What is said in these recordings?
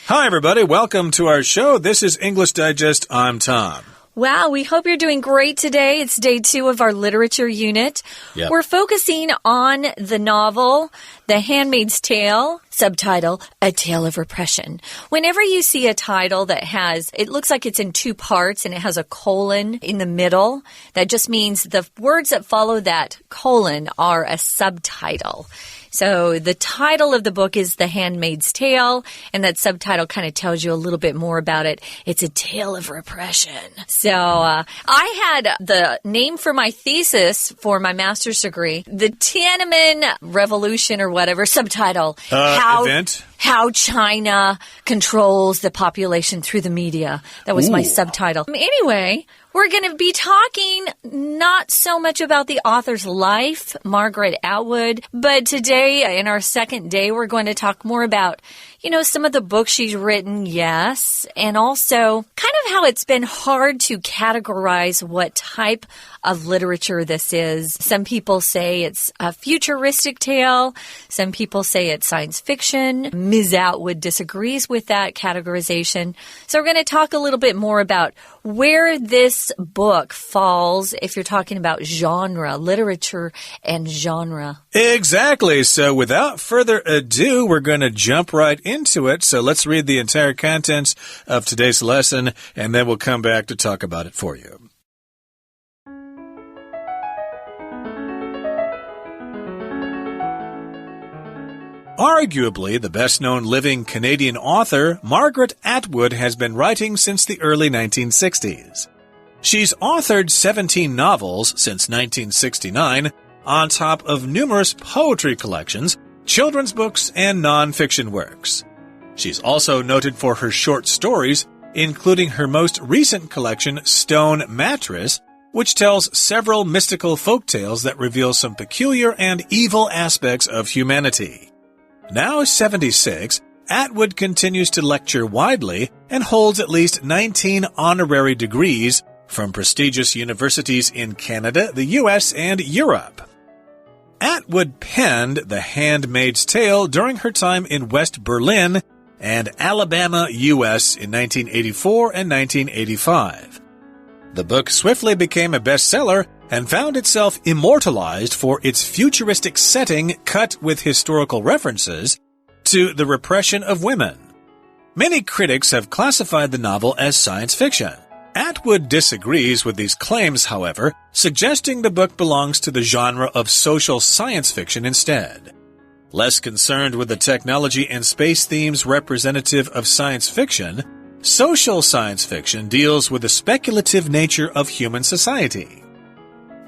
Hi, everybody. Welcome to our show. This is English Digest. I'm Tom. Wow, we hope you're doing great today. It's day 2 of our literature unit. Yep. We're focusing on the novel, The Handmaid's Tale, subtitle, A Tale of Repression. Whenever you see a title that it looks like it's in 2 parts and it has a colon in the middle, that just means the words that follow that colon are a subtitle. So the title of the book is The Handmaid's Tale, and that subtitle kind of tells you a little bit more about it. It's a tale of repression. So I had the name for my thesis for my master's degree, the Tiananmen Revolution or whatever, subtitle. How China controls the population through the media. That was my subtitle. Anyway, we're going to be talking not so much about the author's life, Margaret Atwood, but today, in our second day, we're going to talk more about, some of the books she's written, yes, and also kind of how it's been hard to categorize what type of literature this is. Some people say it's a futuristic tale. Some people say it's science fiction. Ms. Atwood disagrees with that categorization. So we're going to talk a little bit more about where this book falls if you're talking about genre, literature and genre. Exactly. So without further ado, we're going to jump right into it. So let's read the entire contents of today's lesson, and then we'll come back to talk about it for you. Arguably the best-known living Canadian author, Margaret Atwood has been writing since the early 1960s. She's authored 17 novels since 1969, on top of numerous poetry collections, children's books, and non-fiction works. She's also noted for her short stories, including her most recent collection, Stone Mattress, which tells several mystical folktales that reveal some peculiar and evil aspects of humanity. Now 76, Atwood continues to lecture widely and holds at least 19 honorary degrees from prestigious universities in Canada, the US, and Europe. Atwood penned The Handmaid's Tale during her time in West Berlin and Alabama, US in 1984 and 1985. The book swiftly became a bestseller and found itself immortalized for its futuristic setting cut with historical references to the repression of women. Many critics have classified the novel as science fiction. Atwood disagrees with these claims, however, suggesting the book belongs to the genre of social science fiction instead. Less concerned with the technology and space themes representative of science fiction, social science fiction deals with the speculative nature of human society.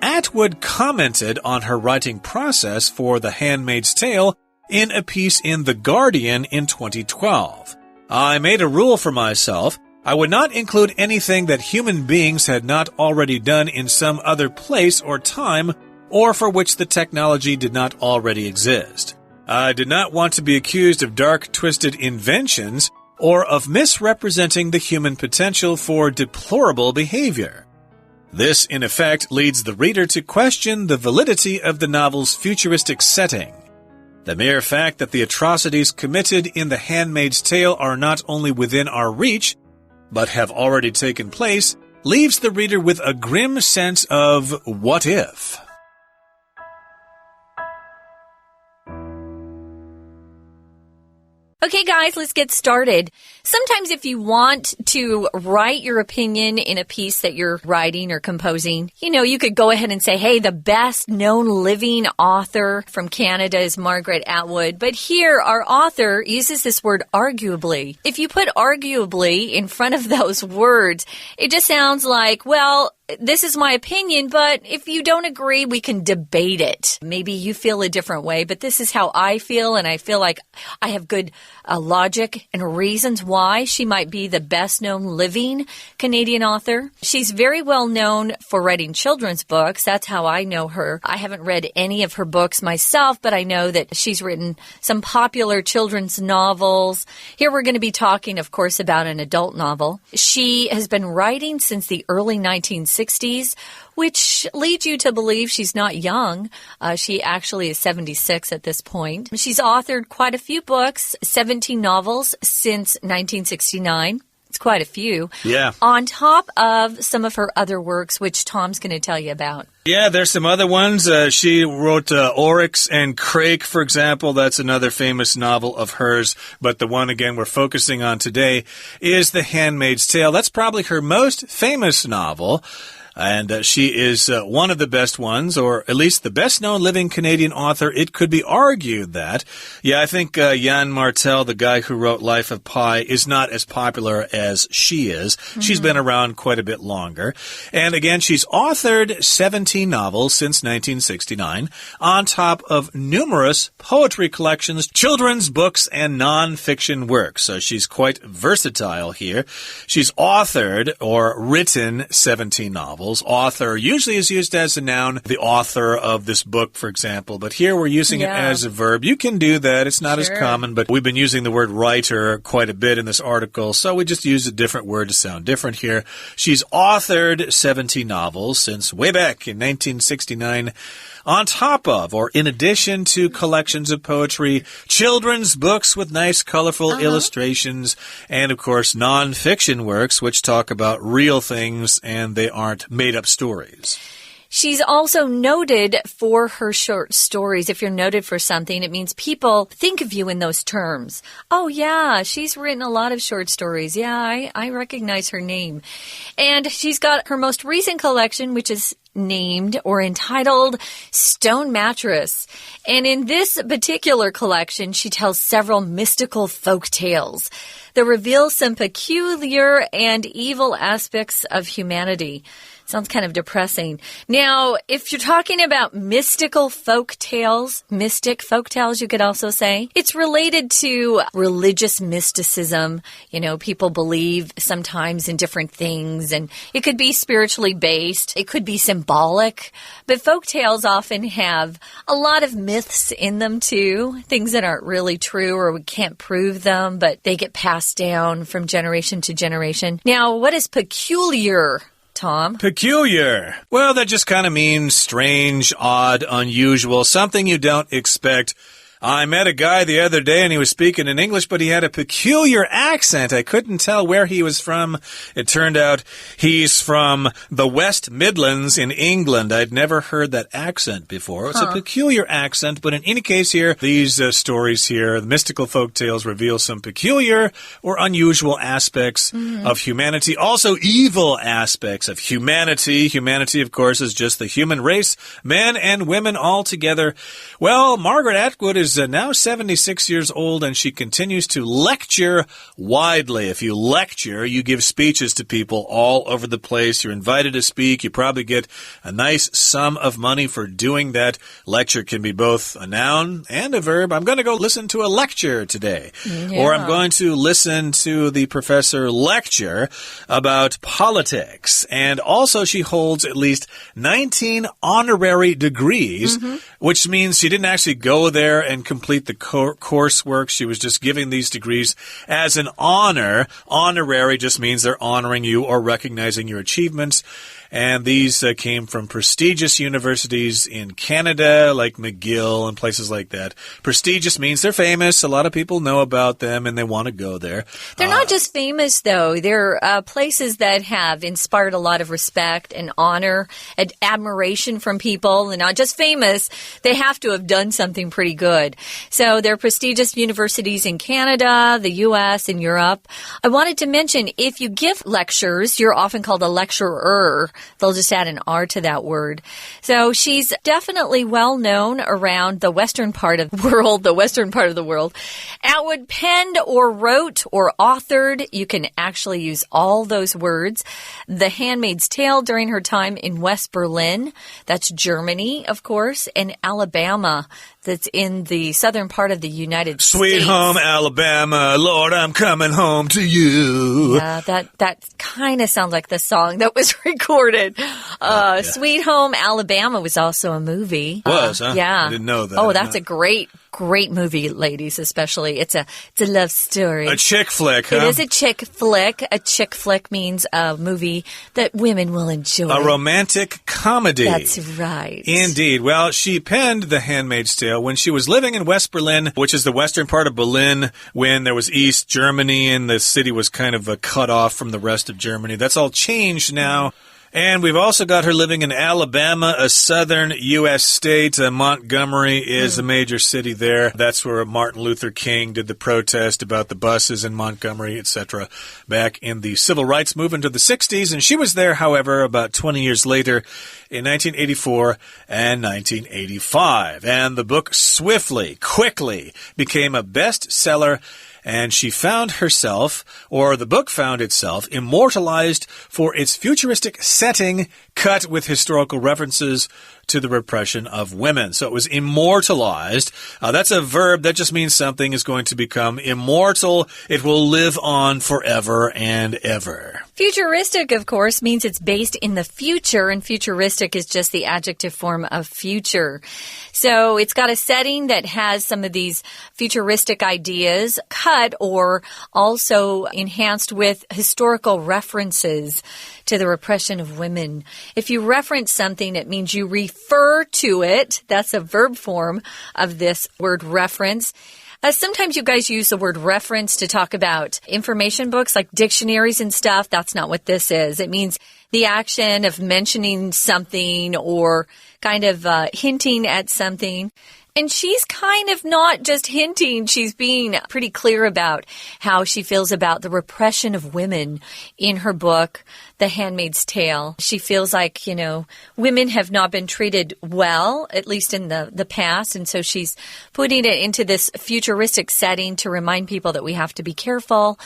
Atwood commented on her writing process for The Handmaid's Tale in a piece in The Guardian in 2012. I made a rule for myself. I would not include anything that human beings had not already done in some other place or time, or for which the technology did not already exist. I did not want to be accused of dark, twisted inventions or of misrepresenting the human potential for deplorable behavior. This, in effect, leads the reader to question the validity of the novel's futuristic setting. The mere fact that the atrocities committed in The Handmaid's Tale are not only within our reach, but have already taken place, leaves the reader with a grim sense of what if. Okay, guys, let's get started. Sometimes if you want to write your opinion in a piece that you're writing or composing, you could go ahead and say, hey, the best known living author from Canada is Margaret Atwood. But here, our author uses this word arguably. If you put arguably in front of those words, it just sounds like, well, this is my opinion, but if you don't agree, we can debate it. Maybe you feel a different way, but this is how I feel, and I feel like I have good logic and reasons why she might be the best-known living Canadian author. She's very well known for writing children's books. That's how I know her. I haven't read any of her books myself, but I know that she's written some popular children's novels. Here we're going to be talking, of course, about an adult novel. She has been writing since the early 1960s. 1960s, which leads you to believe she's not young. She actually is 76 at this point. She's authored quite a few books, 17 novels since 1969. It's quite a few. Yeah. On top of some of her other works, which Tom's going to tell you about. Yeah, there's some other ones. She wrote Oryx and Crake, for example. That's another famous novel of hers. But the one, again, we're focusing on today is The Handmaid's Tale. That's probably her most famous novel. And she is one of the best ones, or at least the best-known living Canadian author. It could be argued that. Yeah, I think Jan Martel, the guy who wrote Life of Pi, is not as popular as she is. She's been around quite a bit longer. And again, she's authored 17 novels since 1969, on top of numerous poetry collections, children's books, and non-fiction works. So she's quite versatile here. She's authored or written 17 novels. Author usually is used as a noun, the author of this book, for example. But here we're using it as a verb. You can do that. It's not as common, but we've been using the word writer quite a bit in this article, so we just use a different word to sound different here. She's authored 17 novels since way back in 1969. On top of, or in addition to collections of poetry, children's books with nice, colorful illustrations, and, of course, non-fiction works which talk about real things and they aren't made-up stories. She's also noted for her short stories. If you're noted for something, it means people think of you in those terms. Oh, yeah, she's written a lot of short stories. Yeah, I recognize her name. And she's got her most recent collection, which is named or entitled Stone Mattress. And in this particular collection, she tells several mystical folk tales that reveal some peculiar and evil aspects of humanity. Sounds kind of depressing. Now, if you're talking about mystical folk tales, mystic folk tales, you could also say, it's related to religious mysticism. You know, people believe sometimes in different things, and it could be spiritually based. It could be symbolic. But folk tales often have a lot of myths in them, too. Things that aren't really true or we can't prove them, but they get passed down from generation to generation. Now, what is peculiar, Tom? Peculiar. Well, that just kind of means strange, odd, unusual, something you don't expect. I met a guy the other day and he was speaking in English, but he had a peculiar accent. I couldn't tell where he was from. It turned out he's from the West Midlands in England. I'd never heard that accent before. It's a peculiar accent, but in any case here, these stories here, the mystical folk tales reveal some peculiar or unusual aspects of humanity. Also, evil aspects of humanity. Humanity, of course, is just the human race, men and women all together. Well, Margaret Atwood is now 76 years old, and she continues to lecture widely. If you lecture, you give speeches to people all over the place. You're invited to speak. You probably get a nice sum of money for doing that. Lecture can be both a noun and a verb. I'm going to go listen to a lecture today. Or I'm going to listen to the professor lecture about politics. And also she holds at least 19 honorary degrees, which means she didn't actually go there and complete the coursework. She was just giving these degrees as an honor. Honorary just means they're honoring you or recognizing your achievements. And these came from prestigious universities in Canada, like McGill and places like that. Prestigious means they're famous. A lot of people know about them and they want to go there. They're not just famous, though. They're places that have inspired a lot of respect and honor and admiration from people. They're not just famous. They have to have done something pretty good. So they're prestigious universities in Canada, the U.S., and Europe. I wanted to mention, if you give lectures, you're often called a lecturer. They'll just add an R to that word. So she's definitely well known around the western part of the world, Atwood penned or wrote or authored. You can actually use all those words. The Handmaid's Tale during her time in West Berlin. That's Germany, of course, and Alabama. That's in the southern part of the United States. Sweet home Alabama, Lord, I'm coming home to you. Yeah, that kind of sounds like the song that was recorded. Sweet Home Alabama was also a movie. Was, huh? Yeah. I didn't know that. Oh, that's a great great movie, ladies, especially. It's a love story. A chick flick, huh? It is a chick flick. A chick flick means a movie that women will enjoy. A romantic comedy. That's right. Indeed. Well, she penned The Handmaid's Tale when she was living in West Berlin, which is the western part of Berlin, when there was East Germany and the city was kind of cut off from the rest of Germany. That's all changed now. And we've also got her living in Alabama, a southern U.S. state. Montgomery is a major city there. That's where Martin Luther King did the protest about the buses in Montgomery, etc., back in the civil rights movement of the 60s. And she was there, however, about 20 years later in 1984 and 1985. And the book quickly became a bestseller. And she found herself, or the book found itself, immortalized for its futuristic setting cut with historical references to the repression of women. So it was immortalized. That's a verb that just means something is going to become immortal. It will live on forever and ever. Futuristic, of course, means it's based in the future, and futuristic is just the adjective form of future. So it's got a setting that has some of these futuristic ideas cut or also enhanced with historical references to the repression of women. If you reference something, it means you refer to it. That's a verb form of this word reference. Sometimes you guys use the word reference to talk about information books like dictionaries and stuff. That's not what this is. It means the action of mentioning something or kind of hinting at something. And she's kind of not just hinting, she's being pretty clear about how she feels about the repression of women in her book, The Handmaid's Tale. She feels like, women have not been treated well, at least in the past. And so she's putting it into this futuristic setting to remind people that we have to be careful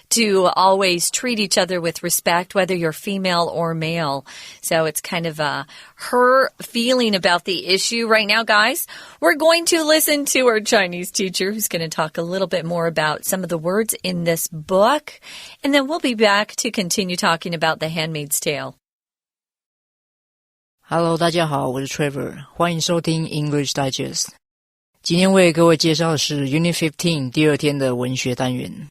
to always treat each other with respect, whether you're female or male. So it's kind of her feeling about the issue right now, guys. We're going to listen to our Chinese teacher who's going to talk a little bit more about some of the words in this book. And then we'll be back to continue talking about The Handmaid's Tale. Hello, 大家好，我是 Trevor， 欢迎收听 English Digest。今天为各位介绍的是 Unit 15第2天的文学单元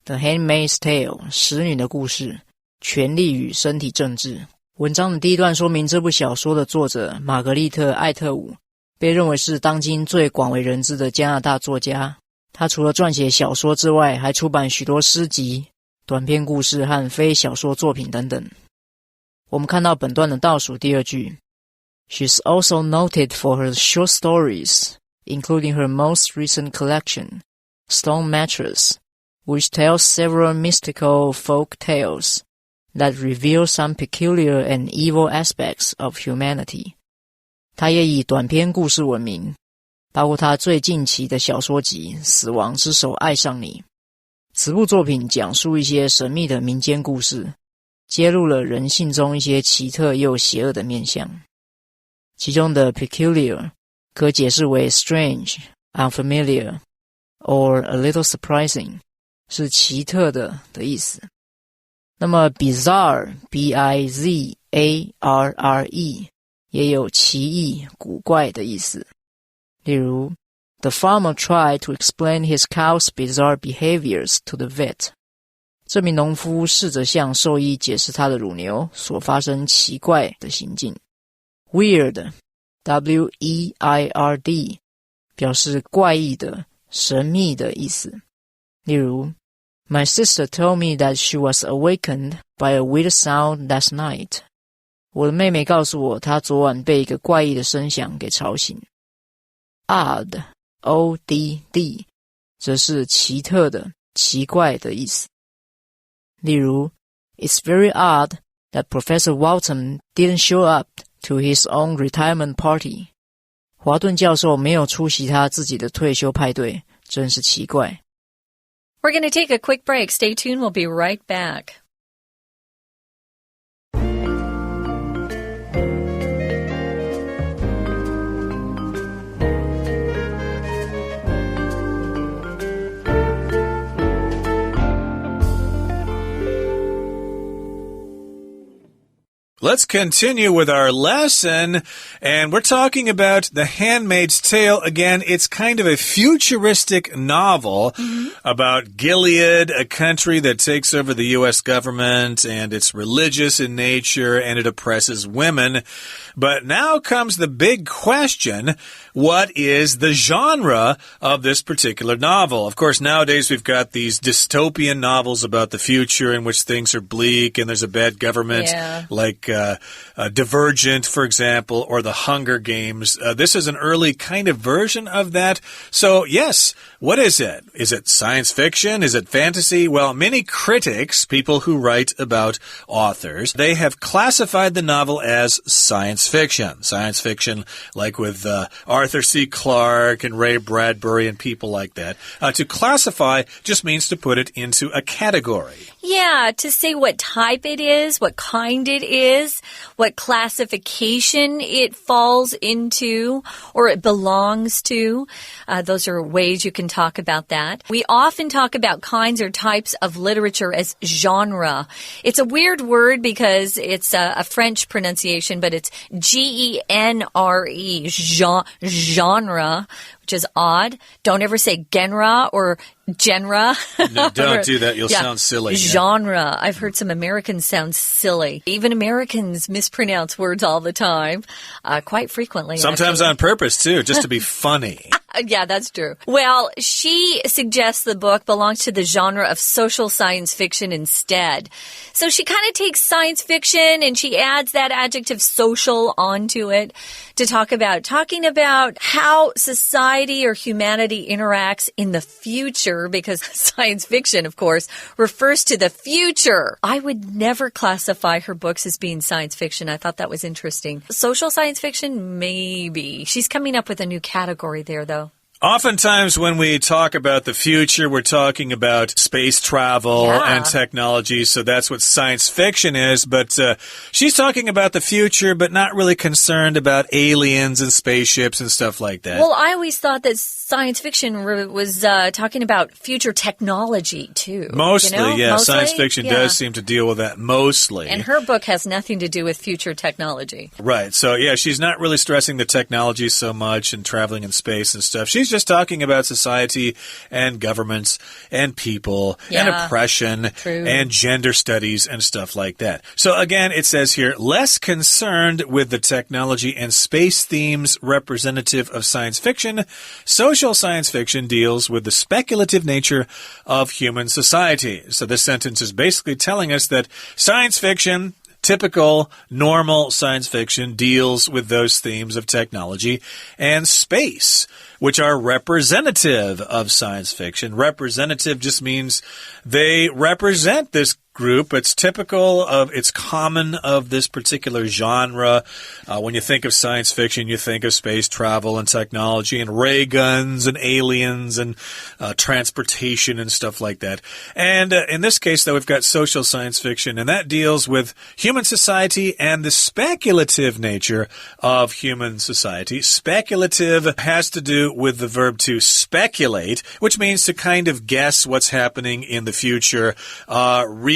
The Handmaid's Tale 使女的故事，权力与身体政治。文章的第一段说明这部小说的作者玛格丽特·艾特伍被认为是当今最广为人知的加拿大作家。他除了撰写小说之外，还出版许多诗集、短篇故事和非小说作品等等。我们看到本段的倒数第2句 She's also noted for her short stories, including her most recent collection, Stone Mattress, which tells several mystical folk tales that reveal some peculiar and evil aspects of humanity. 他也以短篇故事闻名，包括他最近期的小说集《死亡之手爱上你》。此部作品讲述一些神秘的民间故事，揭露了人性中一些奇特又邪恶的面向。其中的 peculiar 可解释为 strange, unfamiliar, or a little surprising, 是奇特的意思。那么 bizarre, B-I-Z-A-R-R-E 也有奇异、古怪的意思。例如 The farmer tried to explain his cow's bizarre behaviors to the vet. 这名农夫试着向兽医解释他的乳牛所发生奇怪的行径。Weird, W-E-I-R-D 表示怪异的、神秘的意思。例如 My sister told me that she was awakened by a weird sound last night. 我的妹妹告诉我，她昨晚被一个怪异的声响给吵醒。Odd, O-D-D 则是奇特的、奇怪的意思。例如 It's very odd that Professor Walton didn't show up to his own retirement party. 华顿教授没有出席他自己的退休派对，真是奇怪。We're going to take a quick break. Stay tuned. We'll be right back. Let's continue with our lesson, and we're talking about The Handmaid's Tale. Again, it's kind of a futuristic novel about Gilead, a country that takes over the U.S. government, and it's religious in nature, and it oppresses women. But now comes the big question, what is the genre of this particular novel? Of course, nowadays we've got these dystopian novels about the future in which things are bleak and there's a bad government, like Divergent, for example, or The Hunger Games. This is an early kind of version of that. So, yes, what is it? Is it science fiction? Is it fantasy? Well, many critics, people who write about authors, they have classified the novel as science fiction. Science fiction, like with Arthur C. Clarke and Ray Bradbury and people like that. To classify just means to put it into a category. Yeah, to say what type it is, what kind it is, what classification it falls into or it belongs to. Those are ways you can talk about that. We often talk about kinds or types of literature as genre. It's a weird word because it's a French pronunciation, but it's G-E-N-R-E, genre, which is odd. Don't ever say genre or genre. No, don't do that. You'll sound silly. Genre. I've heard some Americans sound silly. Even Americans mispronounce words all the time, quite frequently. Sometimes on purpose, too, just to be funny. Yeah, that's true. Well, she suggests the book belongs to the genre of social science fiction instead. So she kind of takes science fiction and she adds that adjective social onto it to talking about how society or humanity interacts in the future, because science fiction, of course, refers to the future. I would never classify her books as being science fiction. I thought that was interesting. Social science fiction, maybe. She's coming up with a new category there, though. Oftentimes when we talk about the future, we're talking about space travel and technology, so that's what science fiction is. But she's talking about the future, but not really concerned about aliens and spaceships and stuff like that. Well, I always thought that science fiction was talking about future technology, too. Mostly, you know? yeah. Mostly? Science fiction does seem to deal with that mostly. And her book has nothing to do with future technology. Right. So, yeah, she's not really stressing the technology so much and traveling in space and stuff. She's just talking about society and governments and people and oppression and gender studies and stuff like that. So, again, it says here, less concerned with the technology and space themes representative of science fiction, social science fiction deals with the speculative nature of human society. So this sentence is basically telling us that science fiction, typical, normal science fiction, deals with those themes of technology and space, which are representative of science fiction. Representative just means they represent this group. It's typical of, it's common of this particular genre. When you think of science fiction, you think of space travel and technology and ray guns and aliens and transportation and stuff like that. And in this case, though, we've got social science fiction, and that deals with human society and the speculative nature of human society. Speculative has to do with the verb to speculate, which means to kind of guess what's happening in the future.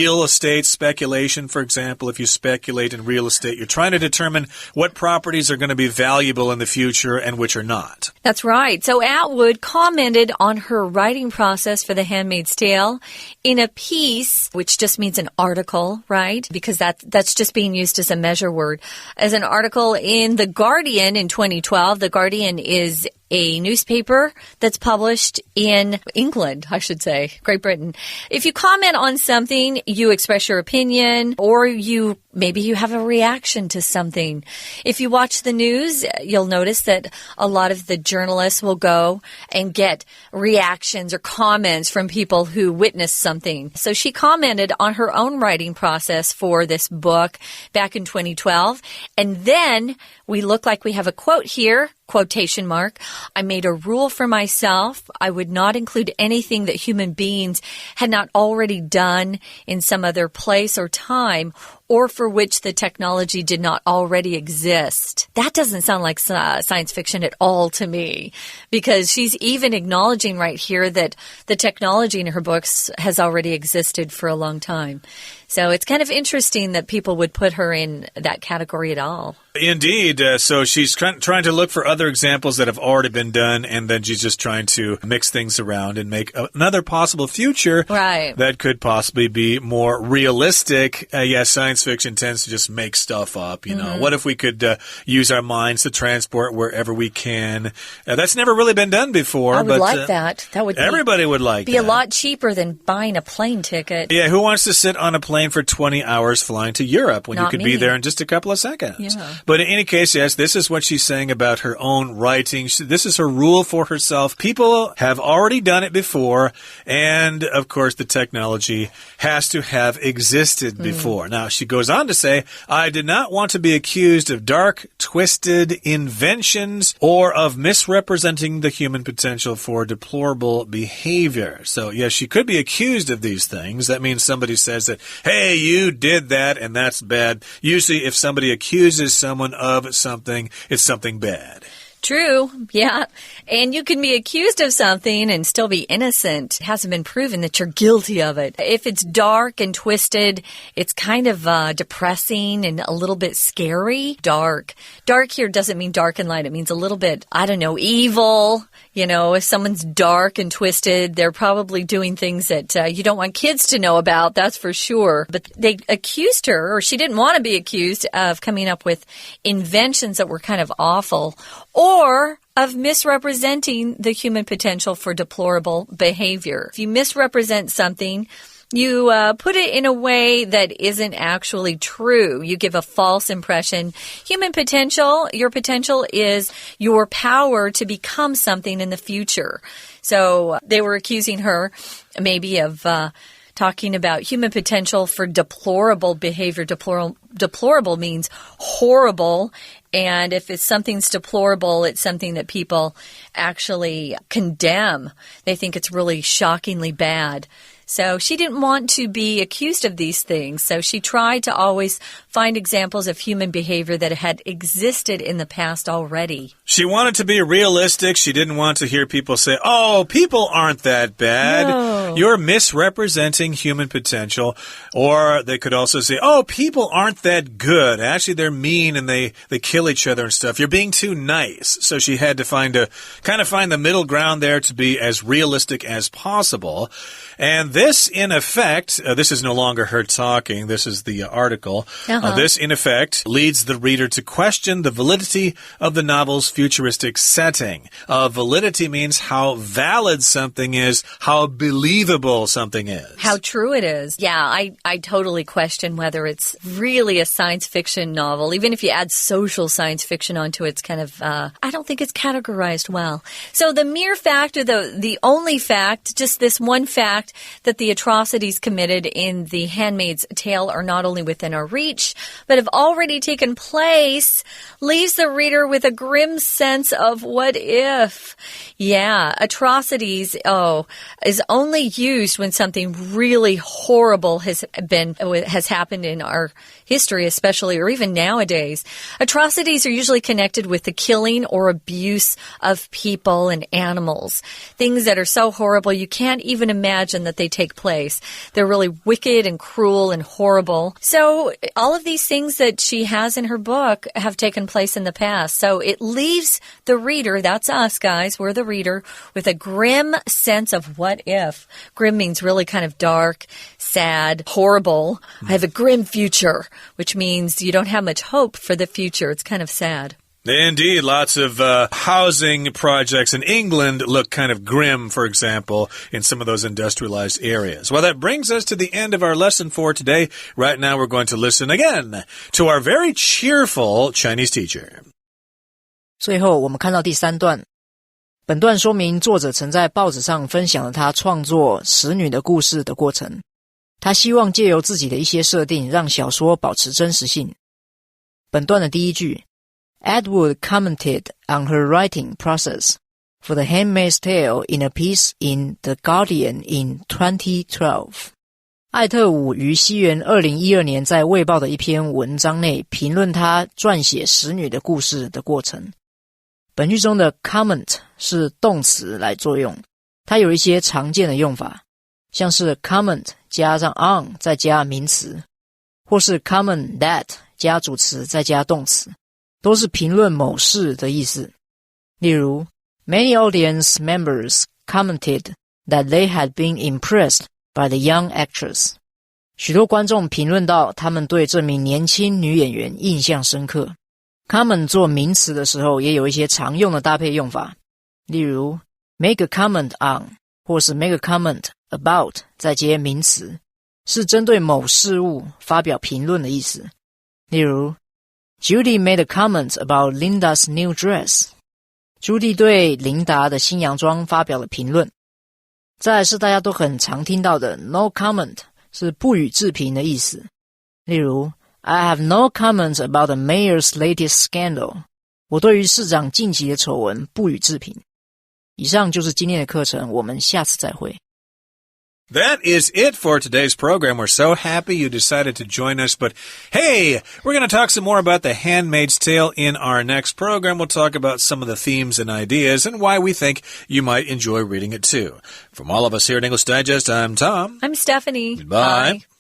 Real estate speculation, for example, if you speculate in real estate, you're trying to determine what properties are going to be valuable in the future and which are not. That's right. So Atwood commented on her writing process for The Handmaid's Tale in a piece, which just means an article, right? Because that's just being used as a measure word. As an article in The Guardian in 2012. The Guardian is a newspaper that's published in England, I should say, Great Britain. If you comment on something, you express your opinion, or maybe you have a reaction to something. If you watch the news, you'll notice that a lot of the journalists will go and get reactions or comments from people who witnessed something. So she commented on her own writing process for this book back in 2012. And then we look like we have a quote here, quotation mark. I made a rule for myself. I would not include anything that human beings had not already done in some other place or time, or for which the technology did not already exist. That doesn't sound like science fiction at all to me, because she's even acknowledging right here that the technology in her books has already existed for a long time. So it's kind of interesting that people would put her in that category at all. Indeed. So she's trying to look for other examples that have already been done, and then she's just trying to mix things around and make another possible future that could possibly be more realistic. Science fiction tends to just make stuff up. You know, what if we could use our minds to transport wherever we can? That's never really been done before. I would like that. That would everybody would like be a lot cheaper than buying a plane ticket. Yeah, who wants to sit on a plane for 20 hours flying to Europe when you could be there in just a couple of seconds? Yeah. But in any case, yes, this is what she's saying about her own writing. This is her rule for herself. People have already done it before, and of course the technology has to have existed before. Now, she goes on to say, I did not want to be accused of dark, twisted inventions or of misrepresenting the human potential for deplorable behavior. So, yes, she could be accused of these things. That means somebody says that, hey, you did that, and that's bad. Usually, if somebody accuses someone of something, it's something bad. True, yeah. And you can be accused of something and still be innocent. It hasn't been proven that you're guilty of it. If it's dark and twisted, it's kind of depressing and a little bit scary. Dark. Dark here doesn't mean dark and light. It means a little bit, I don't know, evil. You know, if someone's dark and twisted, they're probably doing things that you don't want kids to know about, that's for sure. But they accused her, or she didn't want to be accused of coming up with inventions that were kind of awful, or of misrepresenting the human potential for deplorable behavior. If you misrepresent something, you put it in a way that isn't actually true. You give a false impression. Human potential, your potential is your power to become something in the future. So they were accusing her maybe of talking about human potential for deplorable behavior. Deplorable means horrible. And if something's deplorable, it's something that people actually condemn. They think it's really shockingly bad. So she didn't want to be accused of these things. So she tried to always find examples of human behavior that had existed in the past already. She wanted to be realistic. She didn't want to hear people say, oh, people aren't that bad. No. You're misrepresenting human potential. Or they could also say, oh, people aren't that good. Actually, they're mean and they kill each other and stuff. You're being too nice. So she had to find the middle ground there to be as realistic as possible. And this, in effect, this is no longer her talking. This is the article. This, in effect, leads the reader to question the validity of the novel's futuristic setting. Validity means how valid something is, how believable something is. How true it is. Yeah, I totally question whether it's really a science fiction novel. Even if you add social science fiction onto it, it's kind of, I don't think it's categorized well. So the mere fact, or the only fact, just this one fact, that the atrocities committed in The Handmaid's Tale are not only within our reach, but have already taken place, leaves the reader with a grim sense of what if. Yeah, atrocities, is only used when something really horrible has happened in our history, especially, or even nowadays. Atrocities are usually connected with the killing or abuse of people and animals. Things that are so horrible you can't even imagine that they take place. They're really wicked and cruel and horrible. So all of these things that she has in her book have taken place in the past. So it leaves the reader, that's us guys, we're the reader, with a grim sense of what if. Grim means really kind of dark, sad, horrible. I have a grim future, which means you don't have much hope for the future. It's kind of sad. Indeed, lots of housing projects in England look kind of grim, for example, in some of those industrialized areas. Well, that brings us to the end of our lesson for today. Right now, we're going to listen again to our very cheerful Chinese teacher. 最后，我们看到第3段。本段说明作者曾在报纸上分享了他创作《使女的故事》的过程。他希望借由自己的一些设定，让小说保持真实性。本段的第一句 Atwood commented on her writing process for The Handmaid's Tale in a piece in The Guardian in 2012. 艾特伍于西元2012年在《卫报》的一篇文章内评论他撰写《使女的故事》的过程。本句中的 comment 是动词来作用，它有一些常见的用法，像是 comment 加上 on 再加名词，或是 comment that 加主词再加动词，都是评论某事的意思。例如 Many audience members commented that they had been impressed by the young actress. 许多观众评论到他们对这名年轻女演员印象深刻。comment 做名词的时候也有一些常用的搭配用法，例如 make a comment on 或是 make a comment about 再接名词，是针对某事物发表评论的意思。例如 Judy made a comment about Linda's new dress. 朱迪对琳达的新洋装发表了评论。再来是大家都很常听到的 no comment 是不予置评的意思。例如 I have no comments about the mayor's latest scandal. 我对于市长近期的丑闻不予置评。以上就是今天的课程，我们下次再会。That is it for today's program. We're so happy you decided to join us. But hey, we're going to talk some more about The Handmaid's Tale in our next program. We'll talk about some of the themes and ideas and why we think you might enjoy reading it too. From all of us here at English Digest, I'm Tom. I'm Stephanie. Goodbye. Bye.